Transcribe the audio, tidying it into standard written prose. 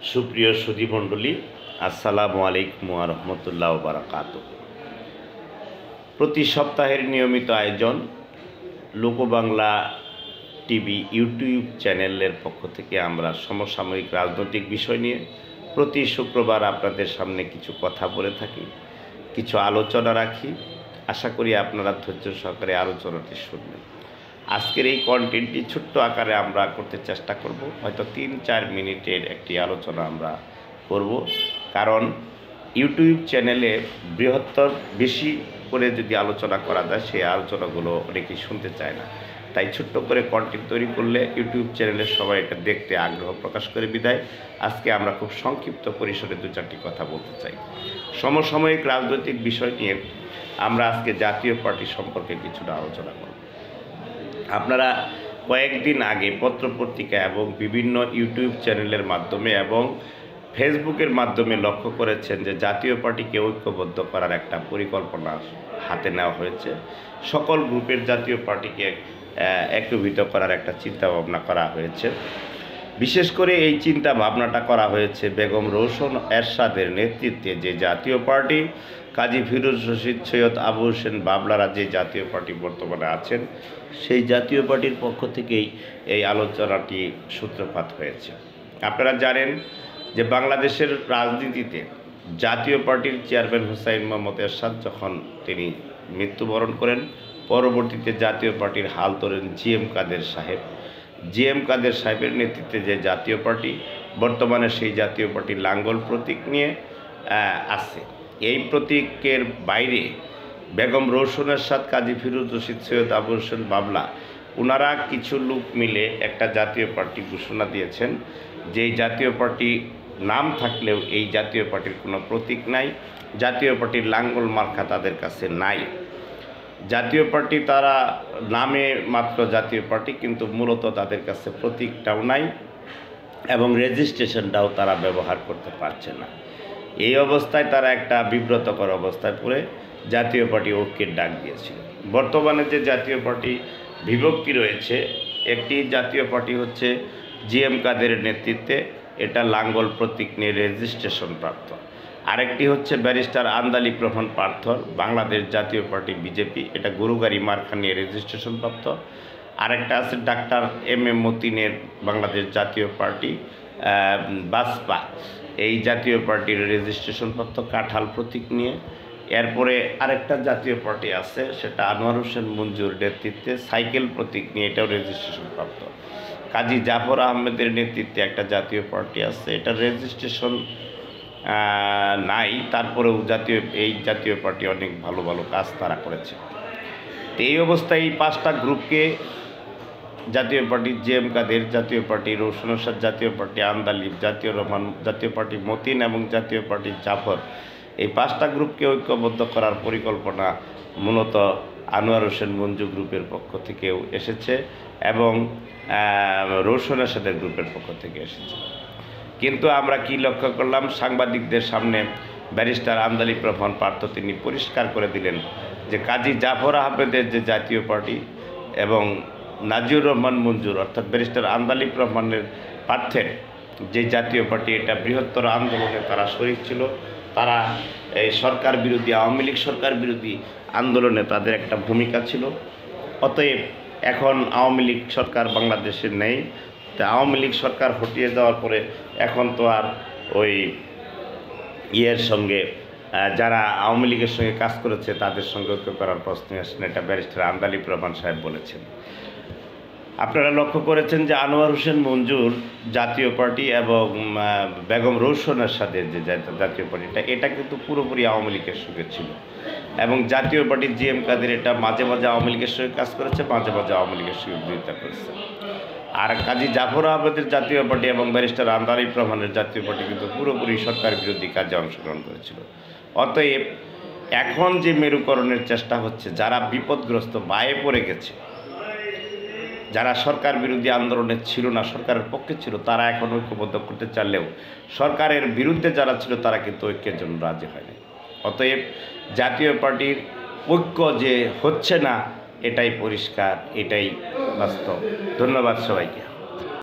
সুপ্রিয় সুধীমণ্ডলী, আসসালামু আলাইকুম ওয়া রাহমাতুল্লাহি ওয়া বারাকাতুহু। প্রতি সপ্তাহের নিয়মিত আয়োজন লোকবাংলা টিভি ইউটিউব চ্যানেলের পক্ষ থেকে আমরা সমসাময়িক রাজনৈতিক বিষয় নিয়ে প্রতি শুক্রবার আপনাদের সামনে কিছু কথা বলে থাকি, কিছু আলোচনা রাখি। আশা করি আপনারা ধৈর্য সহকারে আলোচনাটি শুনবেন। আজকের এই কন্টেন্টটি ছোট্ট আকারে আমরা করতে চেষ্টা করব, হয়তো 3-4 মিনিটের একটি আলোচনা আমরা করব। কারণ ইউটিউব চ্যানেলে বৃহত্তর বেশি করে যদি আলোচনা করা যায়, সেই আলোচনাগুলো অনেকেই শুনতে চায় না। তাই ছোট্ট করে কন্টেন্ট তৈরি করলে ইউটিউব চ্যানেলের সবাই এটা দেখতে আগ্রহ প্রকাশ করে বিদায় আজকে আমরা খুব সংক্ষিপ্ত পরিসরে 2-4টি কথা বলতে চাই। সমসাময়িক রাজনৈতিক বিষয় নিয়ে আমরা আজকে জাতীয় পার্টি সম্পর্কে কিছুটা আলোচনা করব। আপনারা কয়েকদিন আগে পত্রপত্রিকা এবং বিভিন্ন ইউটিউব চ্যানেলের মাধ্যমে এবং ফেসবুকের মাধ্যমে লক্ষ্য করেছেন যে জাতীয় পার্টিকে ঐক্যবদ্ধ করার একটা পরিকল্পনা হাতে নেওয়া হয়েছে। সকল গ্রুপের জাতীয় পার্টিকে একীভূত করার একটা চিন্তা ভাবনা করা হয়েছে। বিশেষ করে এই চিন্তা ভাবনাটা করা হয়েছে বেগম রওশন এরশাদের নেতৃত্বে যে জাতীয় পার্টি, কাজী ফিরোজ রশিদ, সৈয়দ আবু হোসেন বাবলারা যে জাতীয় পার্টি বর্তমানে আছেন, সেই জাতীয় পার্টির পক্ষ থেকেই এই আলোচনাটি সূত্রপাত হয়েছে। আপনারা জানেন যে বাংলাদেশের রাজনীতিতে জাতীয় পার্টির চেয়ারম্যান হুসাইন মোহাম্মদ এরশাদ যখন তিনি মৃত্যুবরণ করেন, পরবর্তীতে জাতীয় পার্টির হাল ধরেন জিএম কাদের সাহেব। জিএম কাদের সাহেবের নেতৃত্বে যে জাতীয় পার্টি, বর্তমানে সেই জাতীয় পার্টির লাঙ্গল প্রতীক নিয়ে আছে। এই প্রতীকের বাইরে বেগম রওশন এরশাদ, কাজী ফিরোজ রশিদ, সৈয়দ আবু হোসেন বাবলা, ওনারা কিছু লোক মিলে একটা জাতীয় পার্টি ঘোষণা দিয়েছেন। যেই জাতীয় পার্টি নাম থাকলেও এই জাতীয় পার্টির কোনো প্রতীক নাই, জাতীয় পার্টির লাঙ্গল মার্কা তাদের কাছে নাই। জাতীয় পার্টি তারা নামে মাত্র জাতীয় পার্টি, কিন্তু মূলত তাদের কাছে প্রতীকটাও নাই এবং রেজিস্ট্রেশনটাও তারা ব্যবহার করতে পারছে না। এই অবস্থায় তারা একটা বিব্রতকর অবস্থায় পড়ে জাতীয় পার্টি ঐক্যের ডাক দিয়েছিল। বর্তমানে যে জাতীয় পার্টি বিভক্তি রয়েছে, একটি জাতীয় পার্টি হচ্ছে জিএম কাদের নেতৃত্বে, এটা লাঙ্গল প্রতীক নিয়ে রেজিস্ট্রেশন প্রাপ্ত। আরেকটি হচ্ছে ব্যারিস্টার আন্দালিব রহমান পার্থর, বাংলাদেশ জাতীয় পার্টি বিজেপি, এটা গরুগাড়ি মার্কা নিয়ে রেজিস্ট্রেশন প্রাপ্ত। আরেকটা আছে ডাক্তার এম মতিনের, বাংলাদেশ জাতীয় পার্টি বাসপা, এই জাতীয় পার্টির রেজিস্ট্রেশন প্রাপ্ত কাঁঠাল প্রতীক নিয়ে। এরপরে আরেকটা জাতীয় পার্টি আছে, সেটা আনোয়ার হোসেন মঞ্জুর নেতৃত্বে সাইকেল প্রতীক নিয়ে, এটাও রেজিস্ট্রেশন প্রাপ্ত। কাজী জাফর আহমেদের নেতৃত্বে একটা জাতীয় পার্টি আছে, এটা রেজিস্ট্রেশন নাই, তারপরেও এই জাতীয় পার্টি অনেক ভালো ভালো কাজ তারা করেছে। তো এই অবস্থায় এই 5টা গ্রুপকে জাতীয় পার্টি জিএম কাদের, জাতীয় পার্টি রওশন এরশাদ, জাতীয় পার্টি আন্দালিব, জাতীয় পার্টি মতিন এবং জাতীয় পার্টি জাফর, এই 5টা গ্রুপকে ঐক্যবদ্ধ করার পরিকল্পনা মূলত আনোয়ার হোসেন মঞ্জু গ্রুপের পক্ষ থেকেও এসেছে এবং রওশন এরশাদের গ্রুপের পক্ষ থেকে এসেছে। কিন্তু আমরা কি লক্ষ্য করলাম, সাংবাদিকদের সামনে ব্যারিস্টার আন্দালিব রহমান পার্থ তিনি পরিষ্কার করে দিলেন যে কাজী জাফর আহমেদের যে জাতীয় পার্টি এবং নাজিউর রহমান মঞ্জুর অর্থাৎ ব্যারিস্টার আন্দালিব রহমানের পার্থের যে জাতীয় পার্টি, এটা বৃহত্তর আন্দোলনে তারা শরীক ছিল। তারা এই সরকার বিরোধী, আওয়ামী লীগ সরকার বিরোধী আন্দোলনে তাদের একটা ভূমিকা ছিল। অতএব এখন আওয়ামী লীগ সরকার বাংলাদেশে নেই, তা আওয়ামী লীগ সরকার হটিয়ে দেওয়ার পরে এখন তো আর ওই সঙ্গে যারা আওয়ামী লীগের সঙ্গে কাজ করেছে তাদের সঙ্গে ঐক্য করার প্রশ্নই আসে না, এটা ব্যারিস্টার আন্দালিব রহমান সাহেব বলেছেন। আপনারা লক্ষ্য করেছেন যে আনোয়ার হোসেন মঞ্জুর জাতীয় পার্টি এবং বেগম রওশন এরশাদের যে জাতীয় পার্টিটা, এটা কিন্তু পুরোপুরি আওয়ামী লীগের সঙ্গে ছিল এবং জাতীয় পার্টি জিএম কাদের এটা মাঝে মাঝে আওয়ামী লীগের সঙ্গে কাজ করেছে, মাঝে মাঝে আওয়ামী লীগের সঙ্গে বিরোধিতা করেছে। আর কাজী জাফর আহমেদের জাতীয় পার্টি এবং ব্যারিস্টার আন্দালিব রহমানের জাতীয় পার্টি কিন্তু পুরোপুরি সরকার বিরোধী কাজে অংশগ্রহণ করেছিল। অতএব এখন যে মেরুকরণের চেষ্টা হচ্ছে, যারা বিপদগ্রস্ত বায়ে পড়ে গেছে, যারা সরকার বিরোধী আন্দোলনে ছিল না, সরকারের পক্ষে ছিল, তারা এখন ঐক্যবদ্ধ করতে চাইলেও সরকারের বিরুদ্ধে যারা ছিল তারা কিন্তু ঐক্যের জন্য রাজি হয়নি। অতএব জাতীয় পার্টির ঐক্য যে হচ্ছে না, এটাই পরিষ্কার, এটাই বাস্তব। ধন্যবাদ সবাইকে।